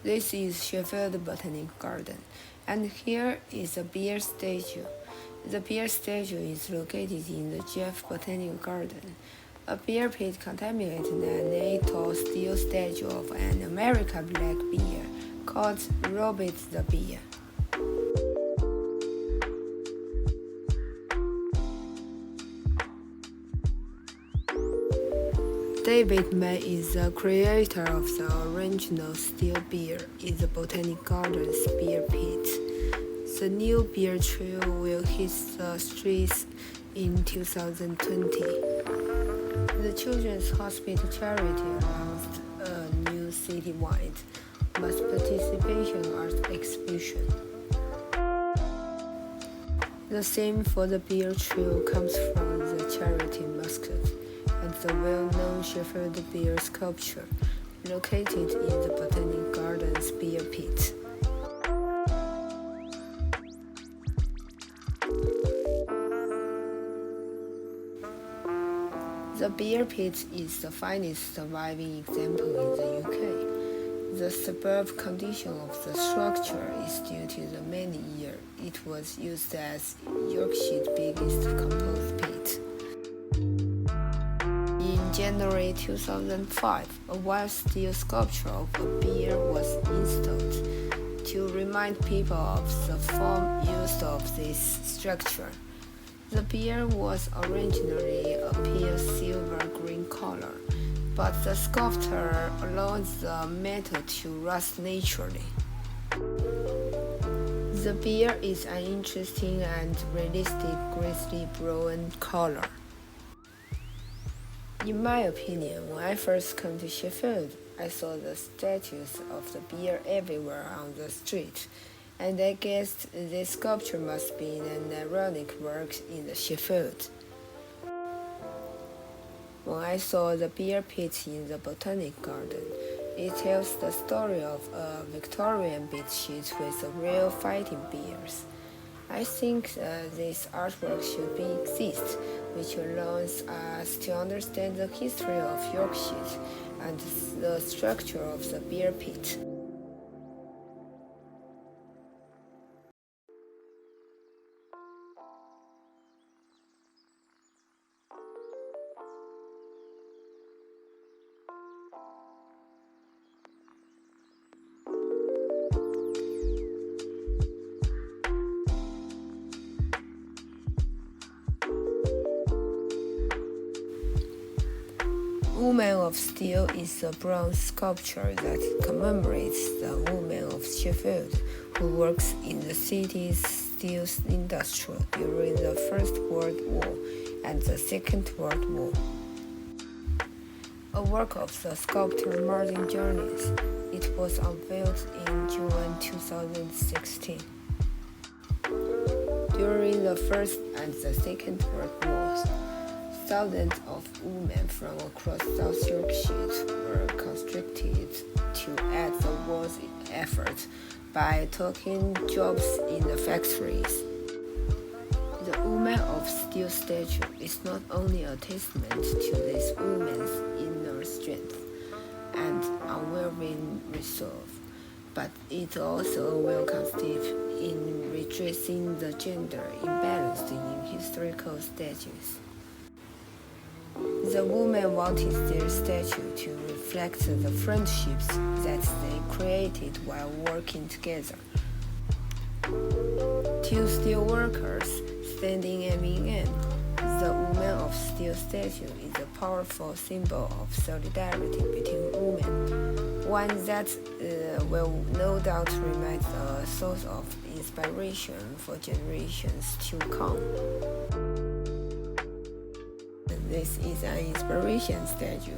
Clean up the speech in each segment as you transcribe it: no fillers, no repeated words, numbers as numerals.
This is Sheffield Botanic Garden, and here is a beer statue. The beer statue is located in the Jeff Botanic Garden. A beer pit contaminated an 8-tall steel statue of an American black bear called Robert the Bear. David May is the creator of the original steel beer in the Botanic Gardens beer pit. The new beer trail will hit the streets in 2020. The Children's Hospital charity announced a new citywide mass participation art exhibition. The theme for the beer trail comes from the charity mascot and the well-known Sheffield beer sculpture located in the Botanic Gardens beer pit. The beer pit is the finest surviving example in the UK. The superb condition of the structure is due to the many years it was used as Yorkshire's biggest compost pit. In January 2005, a wild steel sculpture of a bear was installed to remind people of the form used of this structure. The beer was originally a pale silver-green color, but the sculptor allowed the metal to rust naturally. The beer is an interesting and realistic grizzly brown color. In my opinion, when I first came to Sheffield, I saw the statues of the bear everywhere on the street, and I guessed this sculpture must be an ironic work in the Sheffield. When I saw the beer pit in the Botanic Garden, it tells the story of a Victorian beat sheet with real fighting bears. I think this artwork should exist, which allows us to understand the history of Yorkshire and the structure of the beer pit. Woman of Steel is a bronze sculpture that commemorates the woman of Sheffield who works in the city's steel industry during the First World War and the Second World War. A work of the sculptor Martin Jones, it was unveiled in June 2016. During the First and the Second World Wars, thousands of women from across South Yorkshire were conscripted to aid the war's effort by taking jobs in the factories. The Woman of Steel statue is not only a testament to this woman's inner strength and unwavering resolve, but it also a welcome step in redressing the gender imbalance in historical statues. The women wanted their statue to reflect the friendships that they created while working together. Two steel workers standing arm in arm, the Woman of Steel statue is a powerful symbol of solidarity between women, one that will no doubt remain a source of inspiration for generations to come. This is an inspiration statue,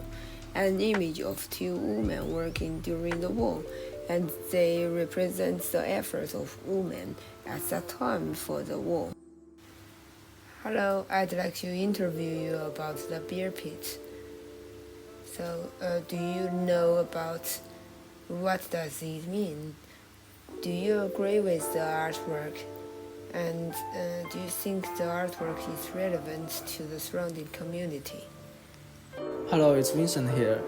an image of two women working during the war, and they represent the efforts of women at that time for the war. Hello, I'd like to interview you about the beer pit. So, do you know about what does it mean? Do you agree with the artwork? And do you think the artwork is relevant to the surrounding community? Hello, it's Vincent here.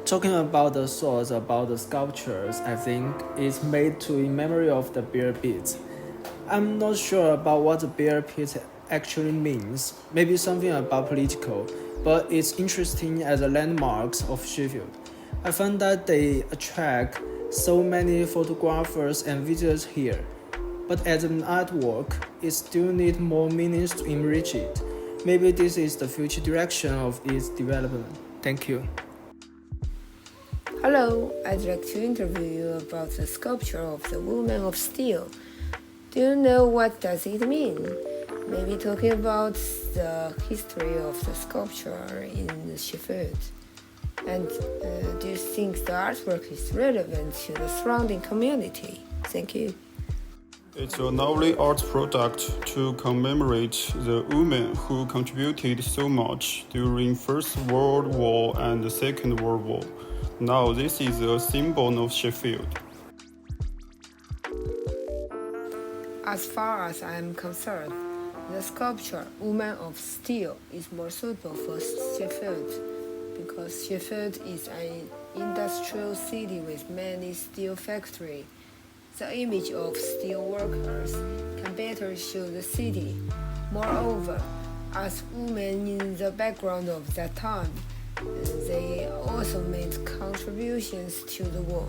Talking about the thoughts about the sculptures, I think it's made to in memory of the bear pit. I'm not sure about what the bear pit actually means, maybe something about political, but it's interesting as a landmark of Sheffield. I found that they attract so many photographers and visitors here, but as an artwork, it still needs more meanings to enrich it. Maybe this is the future direction of its development. Thank you. Hello, I'd like to interview you about the sculpture of the Woman of Steel. Do you know what does it mean? Maybe talking about the history of the sculpture in Sheffield. And do you think the artwork is relevant to the surrounding community? Thank you. It's a lovely art product to commemorate the women who contributed so much during First World War and the Second World War. Now this is a symbol of Sheffield. As far as I am concerned, the sculpture Woman of Steel is more suitable for Sheffield because Sheffield is an industrial city with many steel factories. The image of steel workers can better show the city. Moreover, as women in the background of that time, they also made contributions to the war.